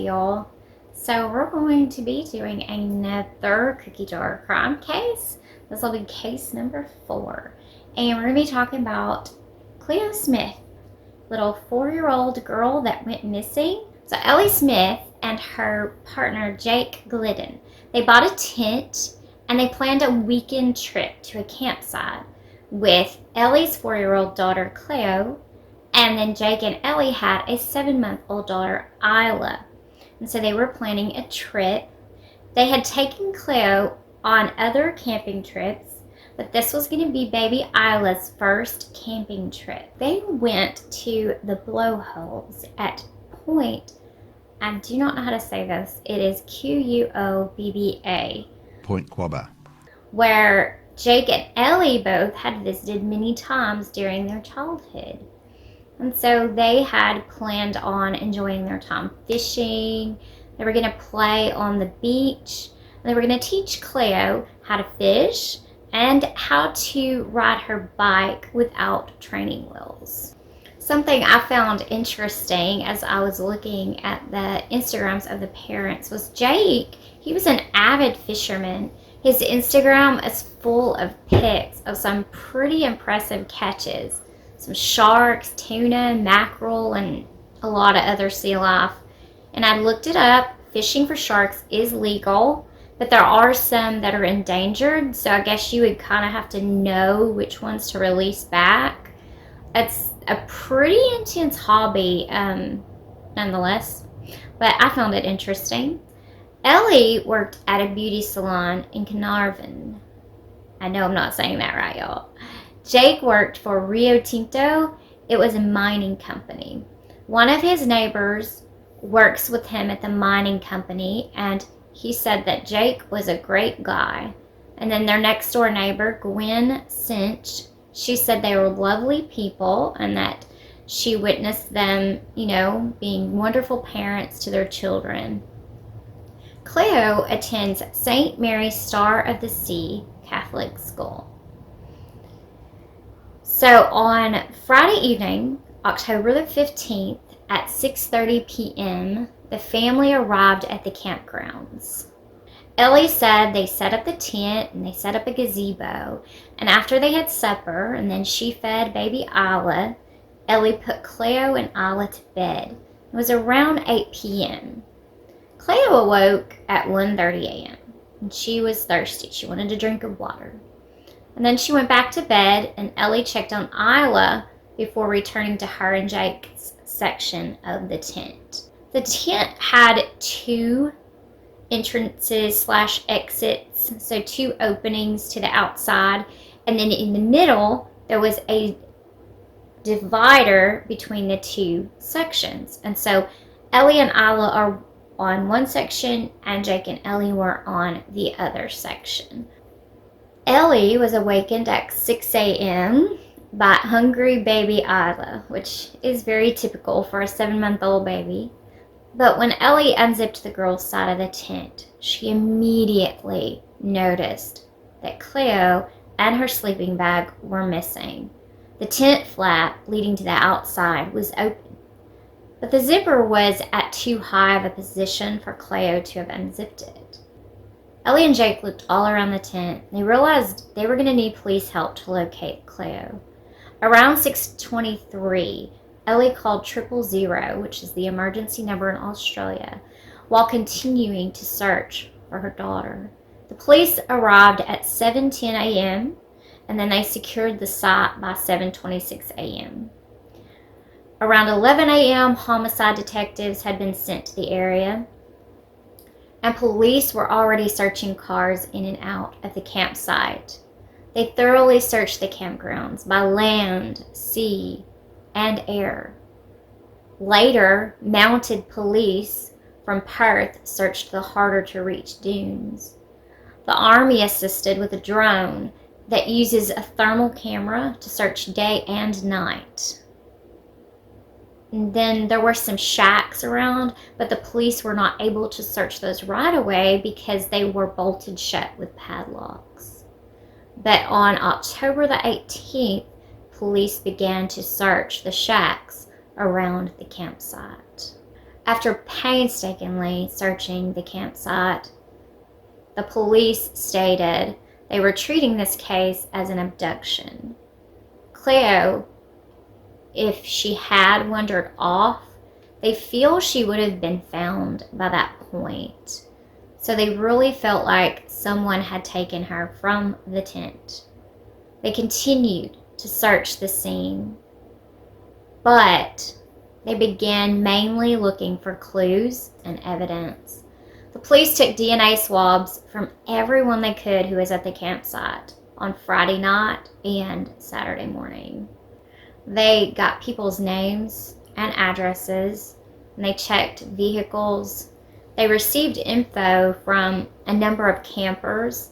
y'all. So we're going to be doing another cookie jar crime case. This will be case number 4. And we're going to be talking about Cleo Smith, little 4-year-old girl that went missing. So Ellie Smith and her partner Jake Glidden, they bought a tent and they planned a weekend trip to a campsite with Ellie's 4-year-old daughter Cleo, and then Jake and Ellie had a 7-month-old daughter Isla. And so they were planning a trip. They had taken Cleo on other camping trips, but this was going to be baby Isla's first camping trip. They went to the blowholes at Point, I do not know how to say this, it is Quobba, Point Quobba, where Jake and Ellie both had visited many times during their childhood. And so they had planned on enjoying their time fishing. They were going to play on the beach. They were going to teach Cleo how to fish and how to ride her bike without training wheels. Something I found interesting as I was looking at the Instagrams of the parents was Jake. He was an avid fisherman. His Instagram is full of pics of some pretty impressive catches. Some sharks, tuna, mackerel, and a lot of other sea life. And I looked it up. Fishing for sharks is legal, but there are some that are endangered. So I guess you would kind of have to know which ones to release back. It's a pretty intense hobby, nonetheless, but I found it interesting. Ellie worked at a beauty salon in Carnarvon. I know I'm not saying that right, y'all. Jake worked for Rio Tinto. It was a mining company. One of his neighbors works with him at the mining company, and he said that Jake was a great guy. And then their next door neighbor, Gwen Cinch, she said they were lovely people and that she witnessed them, being wonderful parents to their children. Cleo attends St. Mary's Star of the Sea Catholic School. So on Friday evening, October the 15th at 6:30 p.m., the family arrived at the campgrounds. Ellie said they set up the tent and they set up a gazebo, and after they had supper and then she fed baby Isla, Ellie put Cleo and Isla to bed. It was around 8 p.m. Cleo awoke at 1:30 a.m. and she was thirsty. She wanted a drink of water. And then she went back to bed, and Ellie checked on Isla before returning to her and Jake's section of the tent. The tent had 2 entrances/exits, so 2 openings to the outside, and then in the middle there was a divider between the 2 sections. And so Ellie and Isla are on one section and Jake and Ellie were on the other section. Ellie was awakened at 6 a.m. by hungry baby Isla, which is very typical for a 7-month-old baby. But when Ellie unzipped the girl's side of the tent, she immediately noticed that Cleo and her sleeping bag were missing. The tent flap leading to the outside was open, but the zipper was at too high of a position for Cleo to have unzipped it. Ellie and Jake looked all around the tent. They realized they were going to need police help to locate Cleo. Around 6:23, Ellie called 000, which is the emergency number in Australia, while continuing to search for her daughter. The police arrived at 7:10 a.m., and then they secured the site by 7:26 a.m. Around 11 a.m., homicide detectives had been sent to the area, and police were already searching cars in and out of the campsite. They thoroughly searched the campgrounds by land, sea, and air. Later, mounted police from Perth searched the harder to reach dunes. The Army assisted with a drone that uses a thermal camera to search day and night. And then there were some shacks around, but the police were not able to search those right away because they were bolted shut with padlocks. But on October the 18th, police began to search the shacks around the campsite. After painstakingly searching the campsite, the police stated they were treating this case as an abduction. Cleo, if she had wandered off, they feel she would have been found by that point. So they really felt like someone had taken her from the tent. They continued to search the scene, but they began mainly looking for clues and evidence. The police took DNA swabs from everyone they could who was at the campsite on Friday night and Saturday morning. They got people's names and addresses, and they checked vehicles. They received info from a number of campers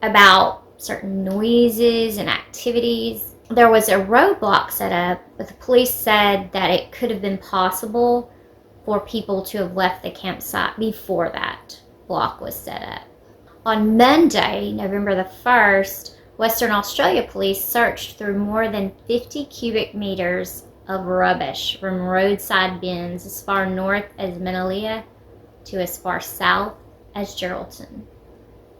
about certain noises and activities. There was a roadblock set up, but the police said that it could have been possible for people to have left the campsite before that block was set up. On Monday, November the 1st, Western Australia police searched through more than 50 cubic meters of rubbish from roadside bins as far north as familiy to as far south as Geraldton.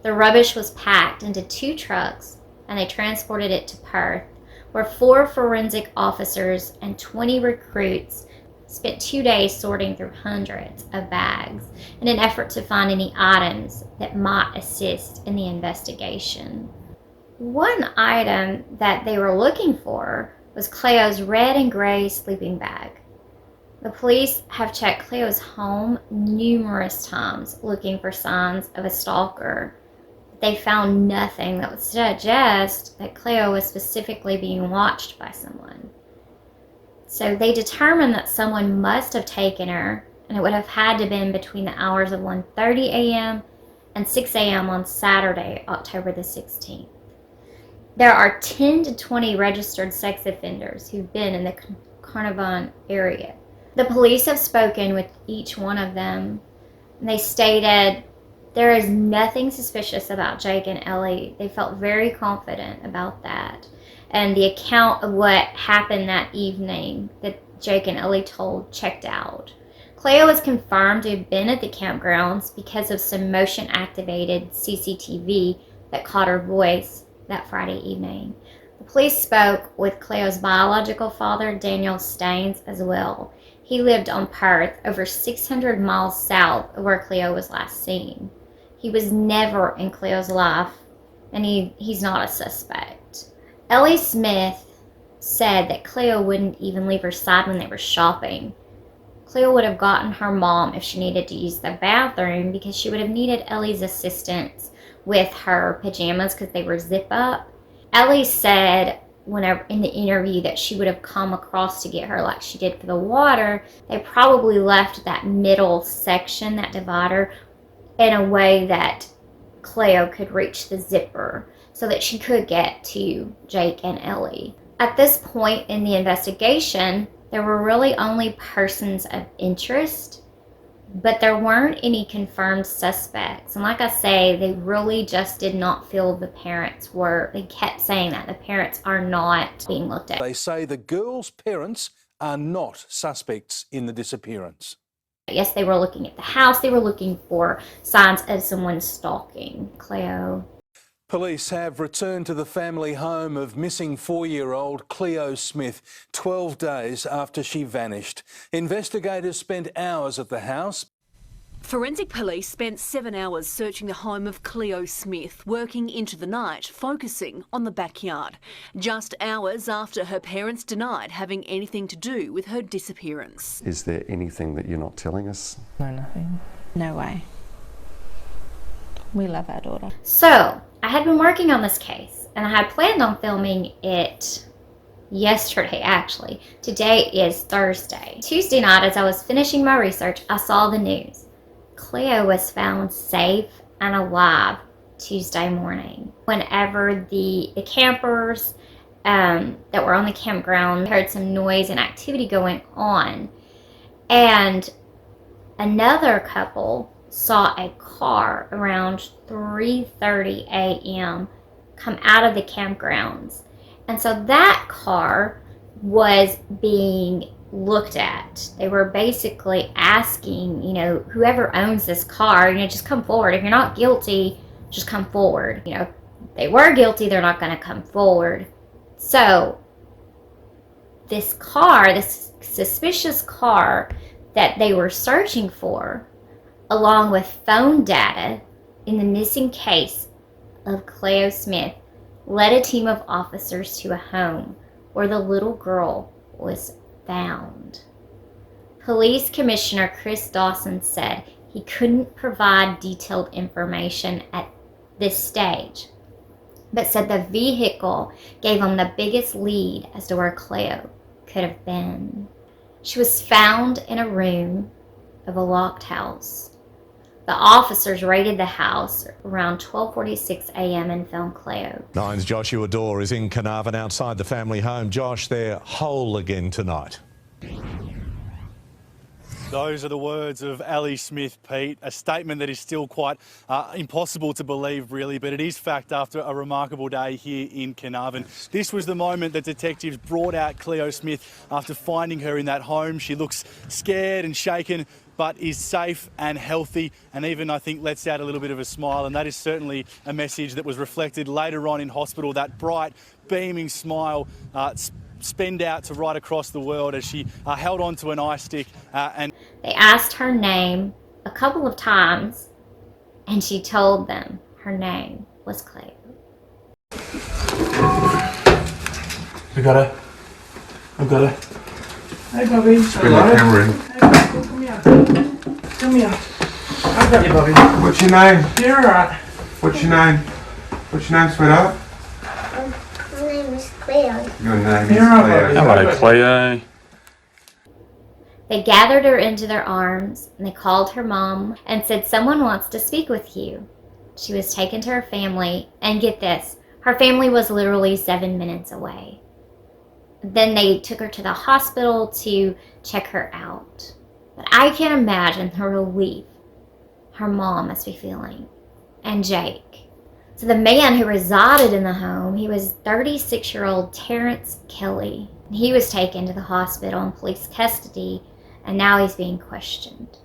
The rubbish was packed into 2 trucks and they transported it to Perth, where 4 forensic officers and 20 recruits spent 2 days sorting through hundreds of bags in an effort to find any items that might assist in the investigation. One item that they were looking for was Cleo's red and gray sleeping bag. The police have checked Cleo's home numerous times looking for signs of a stalker. They found nothing that would suggest that Cleo was specifically being watched by someone. So they determined that someone must have taken her, and it would have had to have been between the hours of 1:30 a.m. and 6 a.m. on Saturday, October the 16th. There are 10 to 20 registered sex offenders who've been in the Carnarvon area. The police have spoken with each one of them, and they stated there is nothing suspicious about Jake and Ellie. They felt very confident about that. And the account of what happened that evening that Jake and Ellie told checked out. Cleo was confirmed to have been at the campgrounds because of some motion-activated CCTV that caught her voice that Friday evening. The police spoke with Cleo's biological father, Daniel Staines, as well. He lived on Perth, over 600 miles south of where Cleo was last seen. He was never in Cleo's life, and he's not a suspect. Ellie Smith said that Cleo wouldn't even leave her side when they were shopping. Cleo would have gotten her mom if she needed to use the bathroom because she would have needed Ellie's assistance with her pajamas because they were zip up. Ellie said whenever in the interview that she would have come across to get her like she did for the water. They probably left that middle section, that divider, in a way that Cleo could reach the zipper so that she could get to Jake and Ellie. At this point in the investigation, there were really only persons of interest, but there weren't any confirmed suspects. And like I say, they really just did not feel the parents were. They kept saying that the parents are not being looked at. They say the girls' parents are not suspects in the disappearance. Yes, they were looking at the house. They were looking for signs of someone stalking Cleo. Police have returned to the family home of missing 4-year-old Cleo Smith 12 days after she vanished. Investigators spent hours at the house. Forensic police spent 7 hours searching the home of Cleo Smith, working into the night, focusing on the backyard. Just hours after her parents denied having anything to do with her disappearance. Is there anything that you're not telling us? No, nothing. No way. We love our daughter. So, I had been working on this case, and I had planned on filming it yesterday, actually. Today is Thursday. Tuesday night, as I was finishing my research, I saw the news. Cleo was found safe and alive Tuesday morning. Whenever the campers that were on the campground heard some noise and activity going on, and another couple saw a car around 3:30 a.m. come out of the campgrounds. And so that car was being looked at. They were basically asking, whoever owns this car, just come forward. If you're not guilty, just come forward. If they were guilty, they're not going to come forward. So this car, this suspicious car that they were searching for, along with phone data in the missing case of Cleo Smith, led a team of officers to a home where the little girl was found. Police Commissioner Chris Dawson said he couldn't provide detailed information at this stage, but said the vehicle gave him the biggest lead as to where Cleo could have been. She was found in a room of a locked house. The officers raided the house around 12:46 a.m. and found Cleo. Nine's Joshua Dorr is in Carnarvon outside the family home. Josh, they're whole again tonight. Those are the words of Ellie Smith, Pete, a statement that is still quite impossible to believe, really, but it is fact after a remarkable day here in Carnarvon. This was the moment that detectives brought out Cleo Smith after finding her in that home. She looks scared and shaken, but is safe and healthy, and even, I think, lets out a little bit of a smile, and that is certainly a message that was reflected later on in hospital. That bright, beaming smile spenned out to right across the world as she held onto an eye stick and They asked her name a couple of times, and she told them her name was Cleo. We got her. Hey, Bobby. Bring the camera in. Hey, come here. Come here. I got you, Bobby. What's your name? You're alright. What's your name? What's your name, sweetheart? My name is Cleo. Your name You're is alright, Cleo. Bobby. Hello, Cleo. They gathered her into their arms, and they called her mom and said, "Someone wants to speak with you." She was taken to her family, and get this, her family was literally 7 minutes away. Then they took her to the hospital to check her out. But I can't imagine the relief her mom must be feeling, and Jake. So the man who resided in the home, he was 36-year-old Terrence Kelly. He was taken to the hospital in police custody, and now he's being questioned.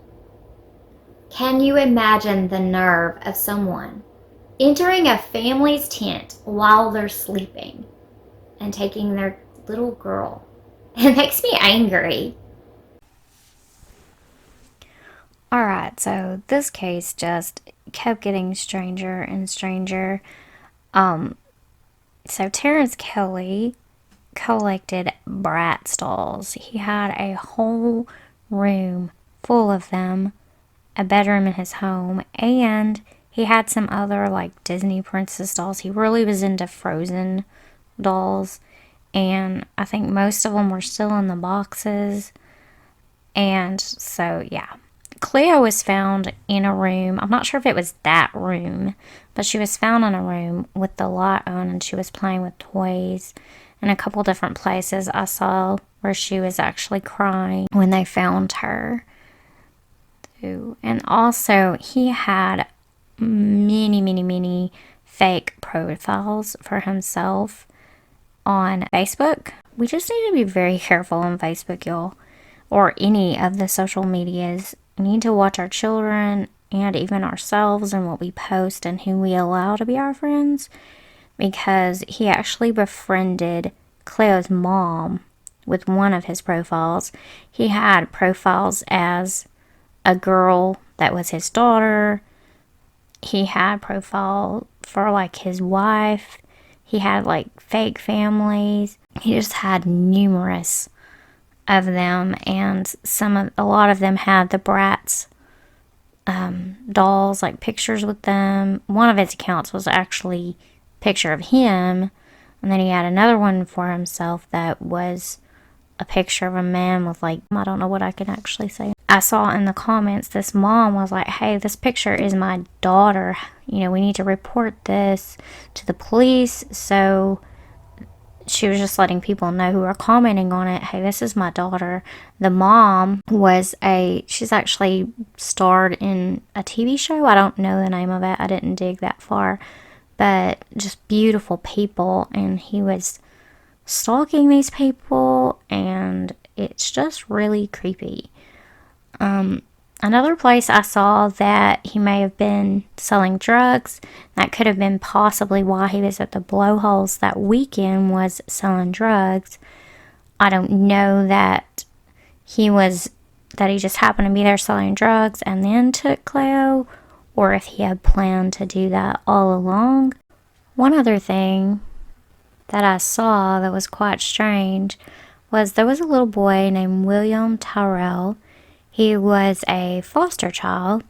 Can you imagine the nerve of someone entering a family's tent while they're sleeping and taking their little girl? It makes me angry. Alright, so this case just kept getting stranger and stranger. So Terrence Kelly collected Bratz dolls. He had a whole room full of them, a bedroom in his home, and he had some other like Disney princess dolls. He really was into Frozen dolls, and I think most of them were still in the boxes. And so yeah, Cleo was found in a room. I'm not sure if it was that room, but she was found in a room with the light on, and she was playing with toys. In a couple different places I saw where she was actually crying when they found her. And also, he had many fake profiles for himself on Facebook. We just need to be very careful on Facebook, y'all, or any of the social medias. We need to watch our children and even ourselves and what we post and who we allow to be our friends, because he actually befriended Cleo's mom with one of his profiles. He had profiles as a girl that was his daughter. He had profile for like his wife. He had like fake families. He just had numerous of them, and a lot of them had the Bratz dolls, like pictures with them. One of his accounts was actually a picture of him, and then he had another one for himself that was a picture of a man with like, I don't know what I can actually say. I saw in the comments this mom was like, "Hey, this picture is my daughter. We need to report this to the police." So she was just letting people know who are commenting on it, "Hey, this is my daughter." The mom she's actually starred in a TV show. I don't know the name of it. I didn't dig that far. But just beautiful people, and he was stalking these people, and it's just really creepy. Another place I saw that he may have been selling drugs, that could have been possibly why he was at the blowholes that weekend, was selling drugs. I don't know that he just happened to be there selling drugs and then took Cleo, or if he had planned to do that all along. One other thing that I saw that was quite strange was there was a little boy named William Tyrell. He was a foster child,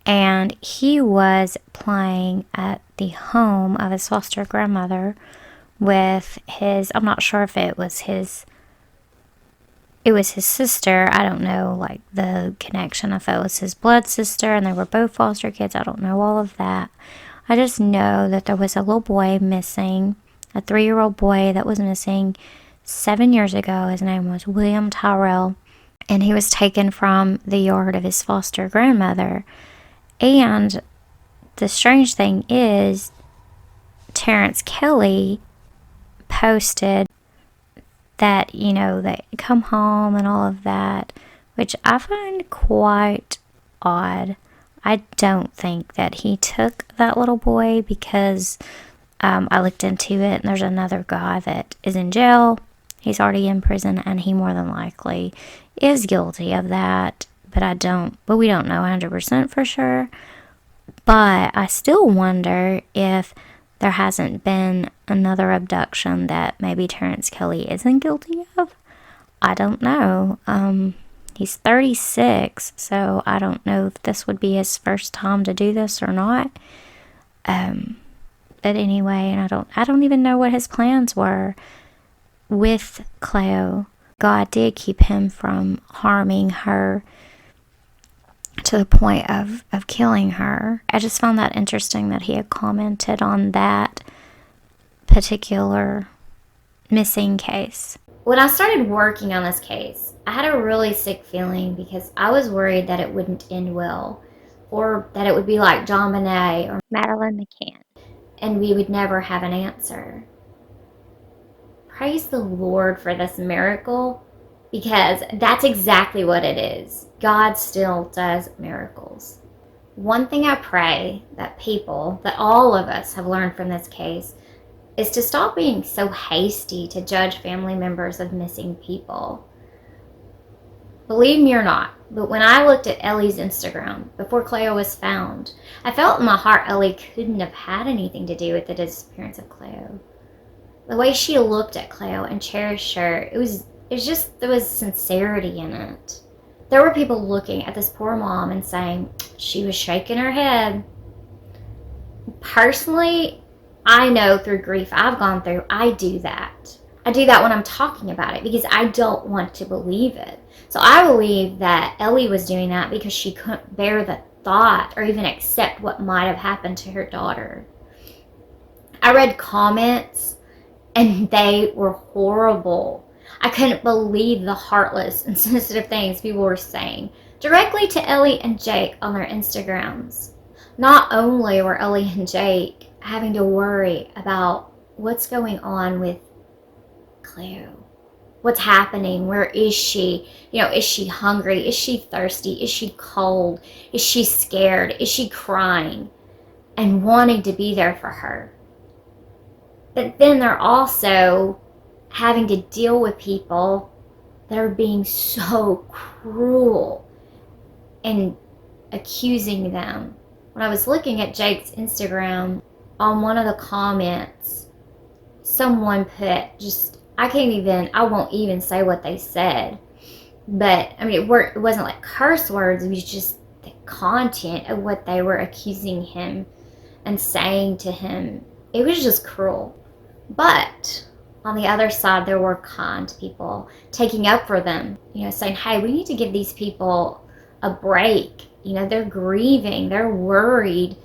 and he was playing at the home of his foster grandmother with I'm not sure if it was his sister. I don't know, like, the connection, if it was his blood sister and they were both foster kids. I don't know all of that. I just know that there was a little boy missing, a 3-year-old boy that was missing 7 years ago. His name was William Tyrell, and he was taken from the yard of his foster grandmother. And the strange thing is, Terrence Kelly posted that, they come home and all of that, which I find quite odd. I don't think that he took that little boy, because I looked into it, and there's another guy that is in jail. He's already in prison, and he more than likely is guilty of that, but we don't know 100% for sure. But I still wonder if there hasn't been another abduction that maybe Terrence Kelly isn't guilty of. I don't know. He's 36, so I don't know if this would be his first time to do this or not. But anyway, and I don't even know what his plans were with Cleo. God did keep him from harming her to the point of killing her. I just found that interesting that he had commented on that particular missing case. When I started working on this case, I had a really sick feeling because I was worried that it wouldn't end well, or that it would be like John Bonet or Madeline McCann, and we would never have an answer. Praise the Lord for this miracle, because that's exactly what it is. God still does miracles. One thing I pray that all of us have learned from this case is to stop being so hasty to judge family members of missing people. Believe me or not, but when I looked at Ellie's Instagram before Cleo was found, I felt in my heart Ellie couldn't have had anything to do with the disappearance of Cleo. The way she looked at Cleo and cherished her, there was sincerity in it. There were people looking at this poor mom and saying she was shaking her head. Personally, I know through grief I've gone through, I do that. I do that when I'm talking about it because I don't want to believe it. So I believe that Ellie was doing that because she couldn't bear the thought or even accept what might have happened to her daughter. I read comments and they were horrible. I couldn't believe the heartless, insensitive things people were saying directly to Ellie and Jake on their Instagrams. Not only were Ellie and Jake having to worry about what's going on with Cleo, what's happening, where is she, is she hungry, is she thirsty, is she cold, is she scared, is she crying, and wanting to be there for her. But then they're also having to deal with people that are being so cruel and accusing them. When I was looking at Jake's Instagram, on one of the comments, someone put I won't even say what they said. But, it wasn't like curse words, it was just the content of what they were accusing him and saying to him. It was just cruel. But on the other side, there were kind people taking up for them, saying, hey, we need to give these people a break. They're grieving, they're worried,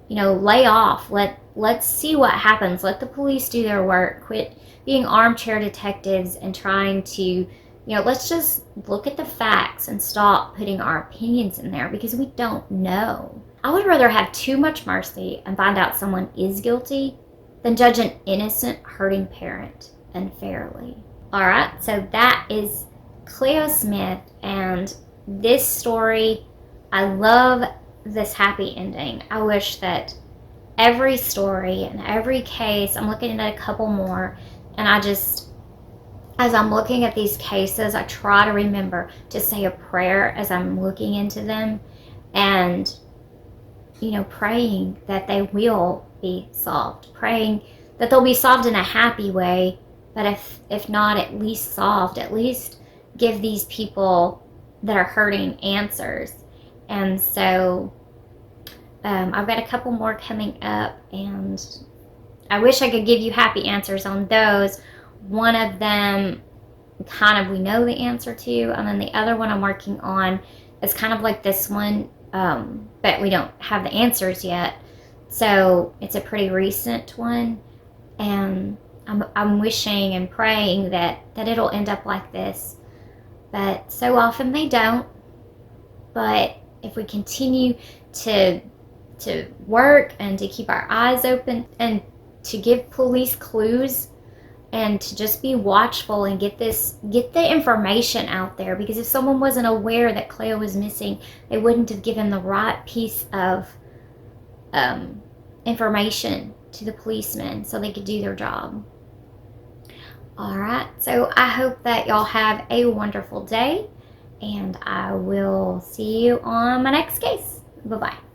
lay off, let's see what happens. Let the police do their work. Quit being armchair detectives and trying to, let's just look at the facts and stop putting our opinions in there because we don't know. I would rather have too much mercy and find out someone is guilty than judge an innocent, hurting parent unfairly. All right, so that is Cleo Smith, and this story, I love this happy ending. I wish that every story and every case, I'm looking at a couple more, and as I'm looking at these cases, I try to remember to say a prayer as I'm looking into them, and praying that they will be solved, praying that they'll be solved in a happy way, but if not, at least solved, at least give these people that are hurting answers. And so I've got a couple more coming up, and I wish I could give you happy answers on those. One of them kind of we know the answer to, and then the other one I'm working on is kind of like this one, but we don't have the answers yet. So it's a pretty recent one, and I'm wishing and praying that it'll end up like this. But so often they don't. But if we continue to work and to keep our eyes open and to give police clues and to just be watchful and get the information out there, because if someone wasn't aware that Cleo was missing, they wouldn't have given the right piece of information to the policemen so they could do their job. All right, so I hope that y'all have a wonderful day, and I will see you on my next case. Bye-bye.